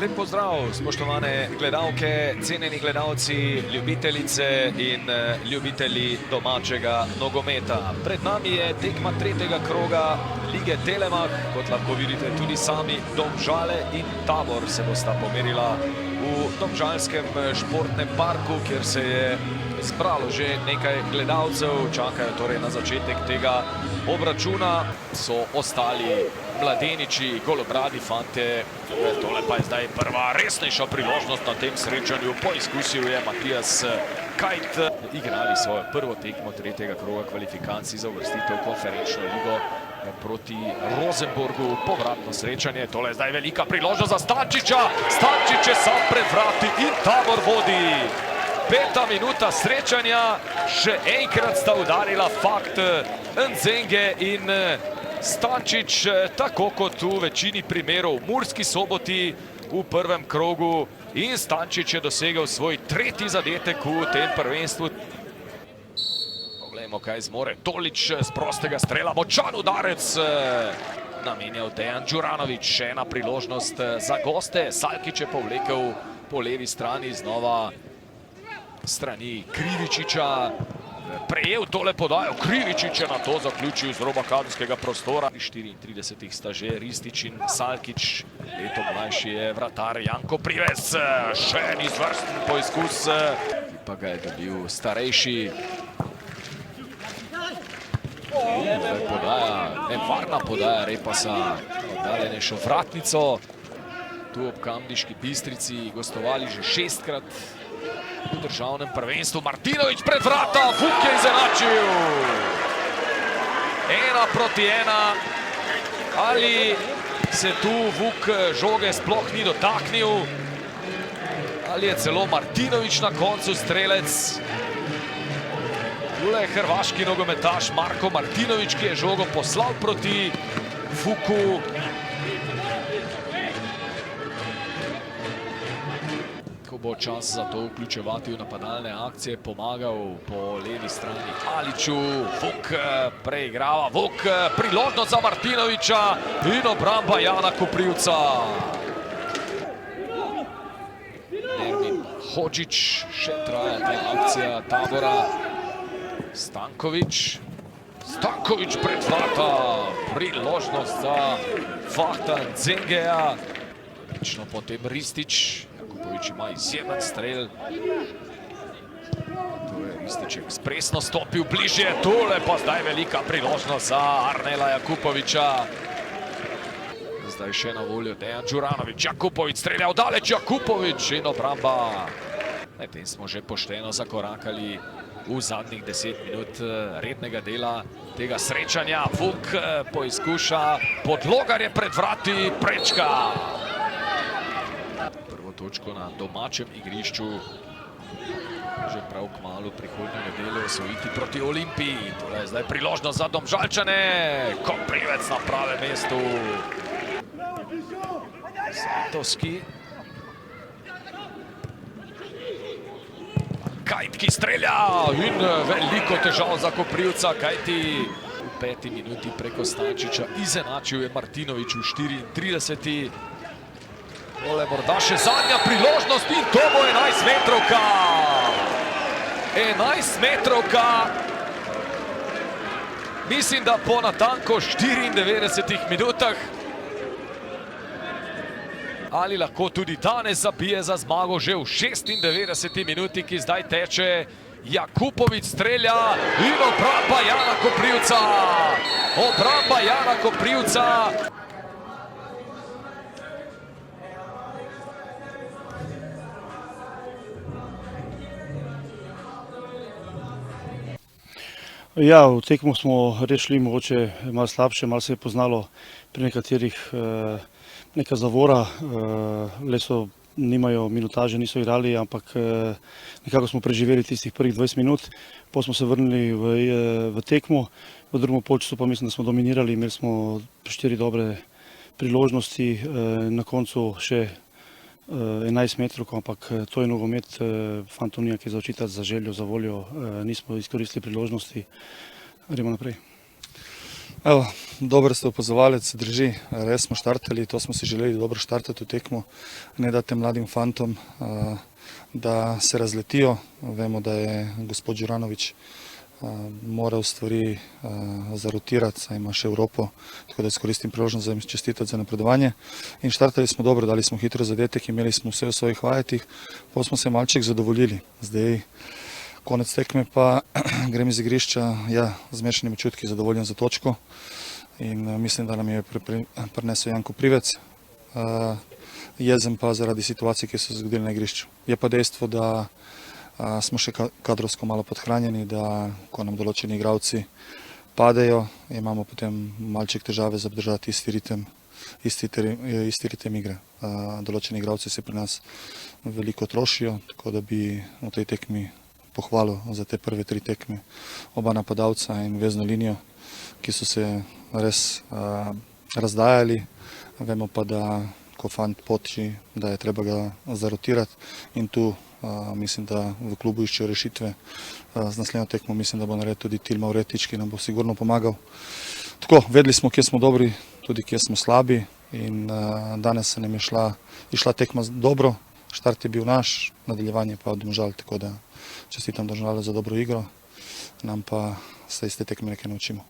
Lep pozdrav, spoštovane gledalke, cenjeni gledalci, ljubiteljice in ljubitelji domačega nogometa. Pred nami je tekma tretjega kroga Lige Telemach. Kot lahko vidite tudi sami, Domžale in Tabor se bosta pomerila v domžalskem športnem parku, kjer se je zbralo že nekaj gledalcev. Čakajo torej na začetek tega obračuna. So ostali mladeniči, golobradi fante. Tole pa je zdaj prva resnejša priložnost na tem srečanju. Poizkusil je Matijas Kajt. Igrali svojo prvo tekmo tretjega kroga kvalifikacij za uvrstitev v konferenčno ligo proti Rosenborgu. Povratno srečanje. Tole je zdaj velika priložnost za Stančiča. Stančič je sam pred vrati in Tabor vodi. 5. minuta srečanja. Še enkrat sta udarila Fakt, Nzenge in Stančič, tako kot v večini primerov v Murski Soboti v prvem krogu. In Stančič je dosegel svoj tretji zadetek v tem prvenstvu. Poglejmo, kaj zmore Tolič z prostega strela. Močan udarec namenjal Dejan Đuranović. Še ena priložnost za goste. Salkić je povlekel po levi strani znova strani Krivičiča. Prejel tole podajo, Krivičič je na to zaključil z roba kazenskega prostora. 34 sta že Ristić in Salkić, leto mlajši je vratar Janko Privez. Še en izvrsten poizkus, ki pa ga je dobil starejši. Zdaj podaja, nevarna podaja Repasa, oddaljenejšo vratnico. Tu ob Kamniški Bistrici gostovali že 6-krat v državnem prvenstvu. Martinović pred vrata, Vuk je izenačil. 1-1. Ali se tu Vuk žoge sploh ni dotaknil? Ali je celo Martinović na koncu strelec? Tule je hrvaški nogometaš Marko Martinović, ki je žogo poslal proti Vuku. Ko bo čas za to vključevati v napadalne akcije, pomagal po levi strani Aliću. Vuk preigrava, Vuk priložnost za Martinovića in obramba Jana Koprivca. Nermin Hodžić, še traja ta akcija Tabora. Stanković pred vrata, priložnost za Fahta Nzengeja. Lično potem Ristić. Jakupović ima izjemen strel. Tu je Ristić ekspresno stopil bližje. Tole pa zdaj velika priložnost za Arnela Jakupovića. Zdaj še na voljo Dejan Đuranović. Jakupović strelja daleč, Jakupović in obramba. Medtem smo že pošteno zakorakali v zadnjih 10 minut rednega dela tega srečanja. Vuk poizkuša, Podlogar je pred vrati, prečka. Prvo točko na domačem igrišču že prav kmalu prihodnjo nedeljo osvojiti proti Olimpiji. Tole je zdaj priložnost za Domžalčane. Koprivec na pravem mestu. Santovski. Kajt, ki strelja in veliko težav za Koprivca, kajti v 5. minuti preko Stančiča izenačil je Martinović v 34. Tole morda še zadnja priložnost in to bo 11-metrovka. 11-metrovka. Mislim, da po natanko 94 minutah. Ali lahko tudi danes zabije za zmago že v 96. minuti, ki zdaj teče. Jakupović strelja in obramba Jana Koprivca. Obramba Jana Koprivca. Ja, v tekmo smo res šli mogoče malo slabše, malo se je poznalo pri nekaterih neka zavora, le so nimajo minutaže, niso igrali, ampak nekako smo preživeli tistih prvih 20 minut. Potem smo se vrnili v tekmo, v drugem polčasu pa mislim, da smo dominirali, imeli smo 4 dobre priložnosti, na koncu še 11 metrovko, ampak to je nogomet, fantom nima kaj za očitati, za željo, za voljo, nismo izkoristili priložnosti, gremo naprej. Evo, dober ste opazovalec, drži, res smo štartali, to smo si želeli dobro štartati v tekmo, ne da tem mladim fantom, da se razletijo. Vemo, da je gospod Đuranović moral stvari zarotirati, saj ima še Evropo, tako da izkoristim priložnost za jim čestitati za napredovanje. In štartali smo dobro, dali smo hitro zadetek, imeli smo vse v svojih vajetih, pa smo se malček zadovoljili. Zdaj, konec tekme pa grem iz igrišča, ja, z mešanimi čutki, zadovoljen za točko in mislim, da nam je prinesel Janko Privec. Jezen pa zaradi situacij, ki so se zgodili na igrišču. Je pa dejstvo, da smo še kadrovsko malo podhranjeni, da ko nam določeni igralci padejo, imamo potem malček težave za obdržati isti ritem igre. Določeni igralci se pri nas veliko trošijo, tako da bi v tej tekmi pohvalil za te prve 3 tekme oba napadalca in vezno linijo, ki so se res razdajali. Vemo pa, da ko fant poči, da je treba ga zarotirati in tu mislim, da v klubu iščejo rešitve. Z naslednjo tekmo mislim, da bo naredil tudi Tilma Uretič, ki nam bo sigurno pomagal. Tako, vedeli smo, kje smo dobri, tudi kje smo slabi in danes se nam je išla tekma dobro. Štart je bil naš, nadaljevanje pa od Domžal, tako da čestitam Domžalu za dobro igro, nam pa se iz te tekme nekaj naučimo.